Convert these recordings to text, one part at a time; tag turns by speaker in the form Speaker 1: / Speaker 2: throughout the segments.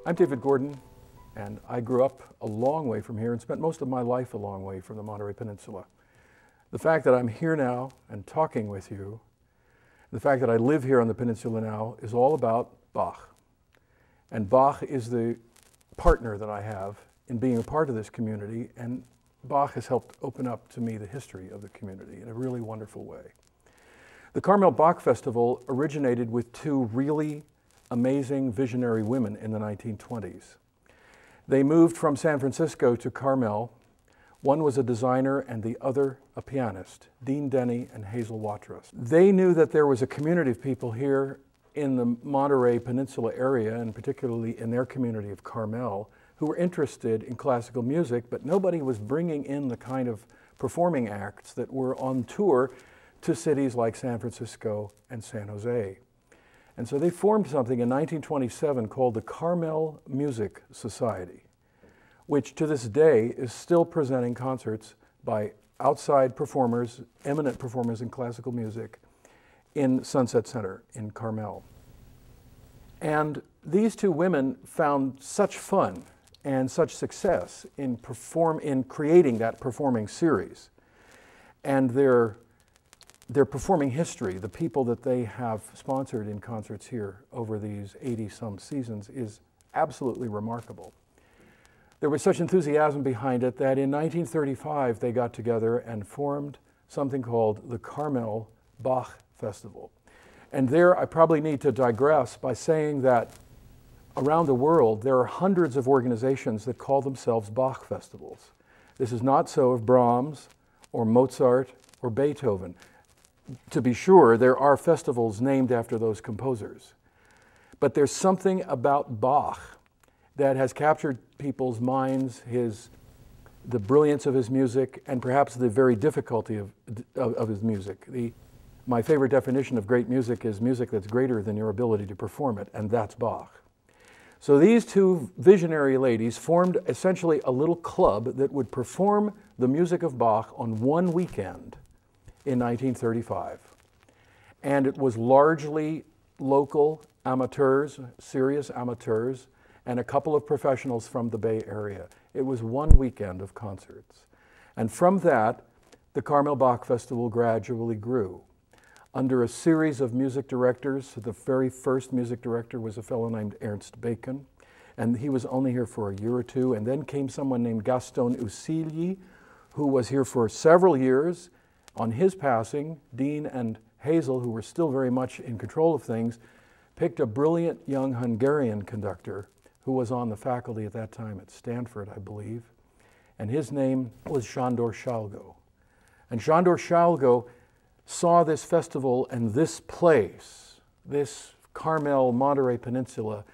Speaker 1: I'm David Gordon, and I grew up a long way from here and spent most of my life a long way from the Monterey Peninsula. The fact that I'm here now and talking with you, the fact that I live here on the peninsula now, is all about Bach. And Bach is the partner that I have in being a part of this community, and Bach has helped open up to me the history of the community in a really wonderful way. The Carmel Bach Festival originated with two really amazing visionary women in the 1920s. They moved from San Francisco to Carmel. One was a designer and the other a pianist, Dean Denny and Hazel Watrous. They knew that there was a community of people here in the Monterey Peninsula area, and particularly in their community of Carmel, who were interested in classical music, but nobody was bringing in the kind of performing acts that were on tour to cities like San Francisco and San Jose. And so they formed something in 1927 called the Carmel Music Society, which to this day is still presenting concerts by outside performers, eminent performers in classical music in Sunset Center in Carmel. And these two women found such fun and such success in creating that performing series. And their performing history, the people that they have sponsored in concerts here over these 80-some seasons, is absolutely remarkable. There was such enthusiasm behind it that in 1935 they got together and formed something called the Carmel Bach Festival. And there I probably need to digress by saying that around the world there are hundreds of organizations that call themselves Bach festivals. This is not so of Brahms or Mozart or Beethoven. To be sure, there are festivals named after those composers. But there's something about Bach that has captured people's minds, the brilliance of his music, and perhaps the very difficulty of his music. My favorite definition of great music is music that's greater than your ability to perform it, and that's Bach. So these two visionary ladies formed essentially a little club that would perform the music of Bach on one weekend in 1935. And it was largely local amateurs, serious amateurs, and a couple of professionals from the Bay Area. It was one weekend of concerts. And from that, the Carmel Bach Festival gradually grew. Under a series of music directors, the very first music director was a fellow named Ernst Bacon, and he was only here for a year or two, and then came someone named Gaston Usilli, who was here for several years. On his passing, Dean and Hazel, who were still very much in control of things, picked a brilliant young Hungarian conductor who was on the faculty at that time at Stanford, I believe, and his name was Sándor Salgó. And Sándor Salgó saw this festival and this place, this Carmel Monterey Peninsula,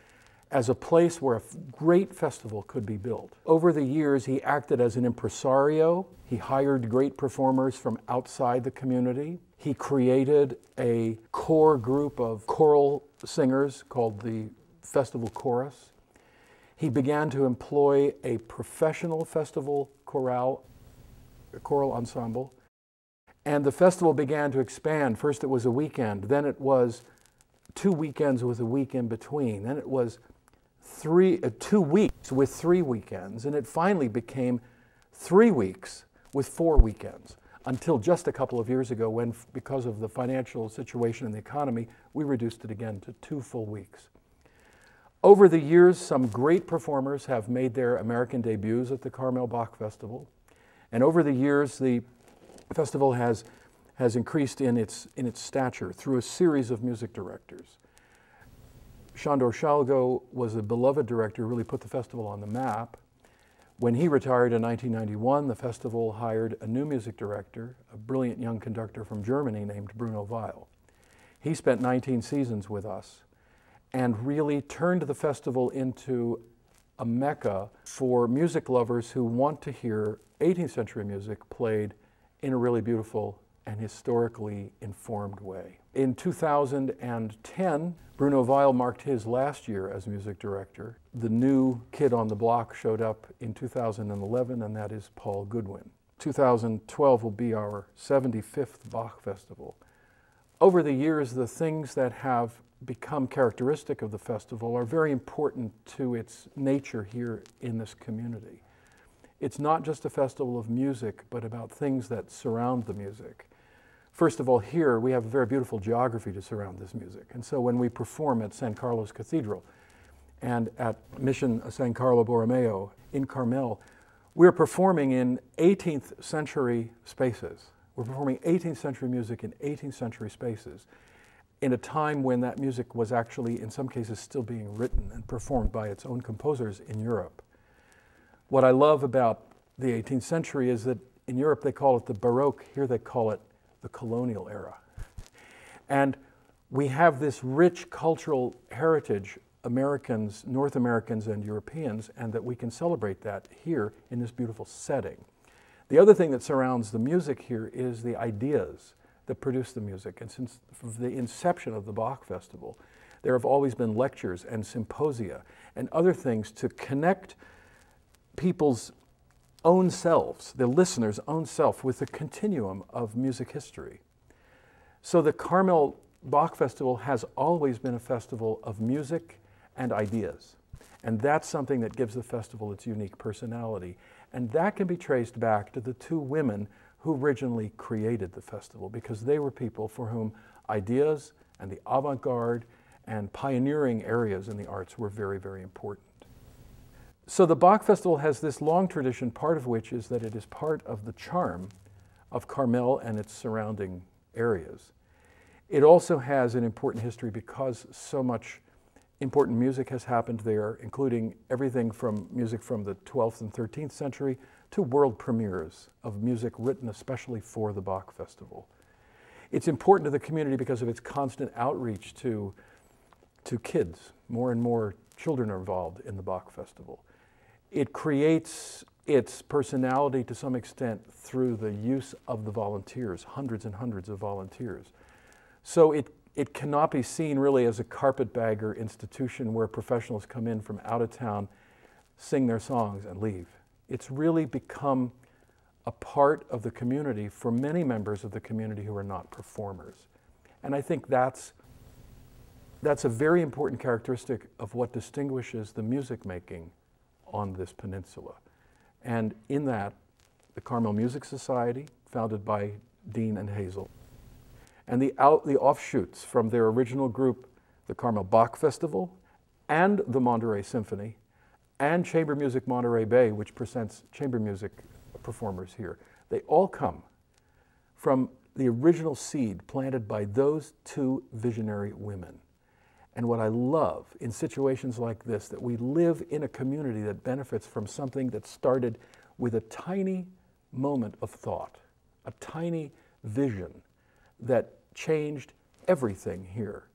Speaker 1: as a place where a great festival could be built. Over the years, he acted as an impresario. He hired great performers from outside the community. He created a core group of choral singers called the Festival Chorus. He began to employ a professional festival choral ensemble. And the festival began to expand. First it was a weekend, then it was 2 weekends with a week in between, then it was 2 weeks with 3 weekends, and it finally became 3 weeks with 4 weekends, until just a couple of years ago when, because of the financial situation in the economy, we reduced it again to 2 full weeks. Over the years, some great performers have made their American debuts at the Carmel Bach Festival, and over the years the festival has increased in its stature through a series of music directors. Sándor Salgó was a beloved director who really put the festival on the map. When he retired in 1991, the festival hired a new music director, a brilliant young conductor from Germany named Bruno Weil. He spent 19 seasons with us and really turned the festival into a mecca for music lovers who want to hear 18th century music played in a really beautiful and historically informed way. In 2010, Bruno Weil marked his last year as music director. The new kid on the block showed up in 2011, and that is Paul Goodwin. 2012 will be our 75th Bach Festival. Over the years, the things that have become characteristic of the festival are very important to its nature here in this community. It's not just a festival of music, but about things that surround the music. First of all, here we have a very beautiful geography to surround this music. And so when we perform at San Carlos Cathedral and at Mission San Carlo Borromeo in Carmel, we're performing in 18th century spaces. We're performing 18th century music in 18th century spaces in a time when that music was actually, in some cases, still being written and performed by its own composers in Europe. What I love about the 18th century is that in Europe they call it the Baroque, here they call it the colonial era. And we have this rich cultural heritage, Americans, North Americans and Europeans, and that we can celebrate that here in this beautiful setting. The other thing that surrounds the music here is the ideas that produce the music. And since the inception of the Bach Festival, there have always been lectures and symposia and other things to connect people's own selves, the listener's own self, with the continuum of music history. So the Carmel Bach Festival has always been a festival of music and ideas. And that's something that gives the festival its unique personality. And that can be traced back to the two women who originally created the festival, because they were people for whom ideas and the avant-garde and pioneering areas in the arts were very, very important. So the Bach Festival has this long tradition, part of which is that it is part of the charm of Carmel and its surrounding areas. It also has an important history because so much important music has happened there, including everything from music from the 12th and 13th century to world premieres of music written especially for the Bach Festival. It's important to the community because of its constant outreach to kids. More and more children are involved in the Bach Festival. It creates its personality to some extent through the use of the volunteers, hundreds and hundreds of volunteers. So it cannot be seen really as a carpetbagger institution where professionals come in from out of town, sing their songs and leave. It's really become a part of the community for many members of the community who are not performers. And I think that's a very important characteristic of what distinguishes the music making on this peninsula. And in that, the Carmel Music Society, founded by Dean and Hazel, and the offshoots from their original group, the Carmel Bach Festival, and the Monterey Symphony, and Chamber Music Monterey Bay, which presents chamber music performers here. They all come from the original seed planted by those two visionary women. And what I love in situations like this, that we live in a community that benefits from something that started with a tiny moment of thought, a tiny vision that changed everything here.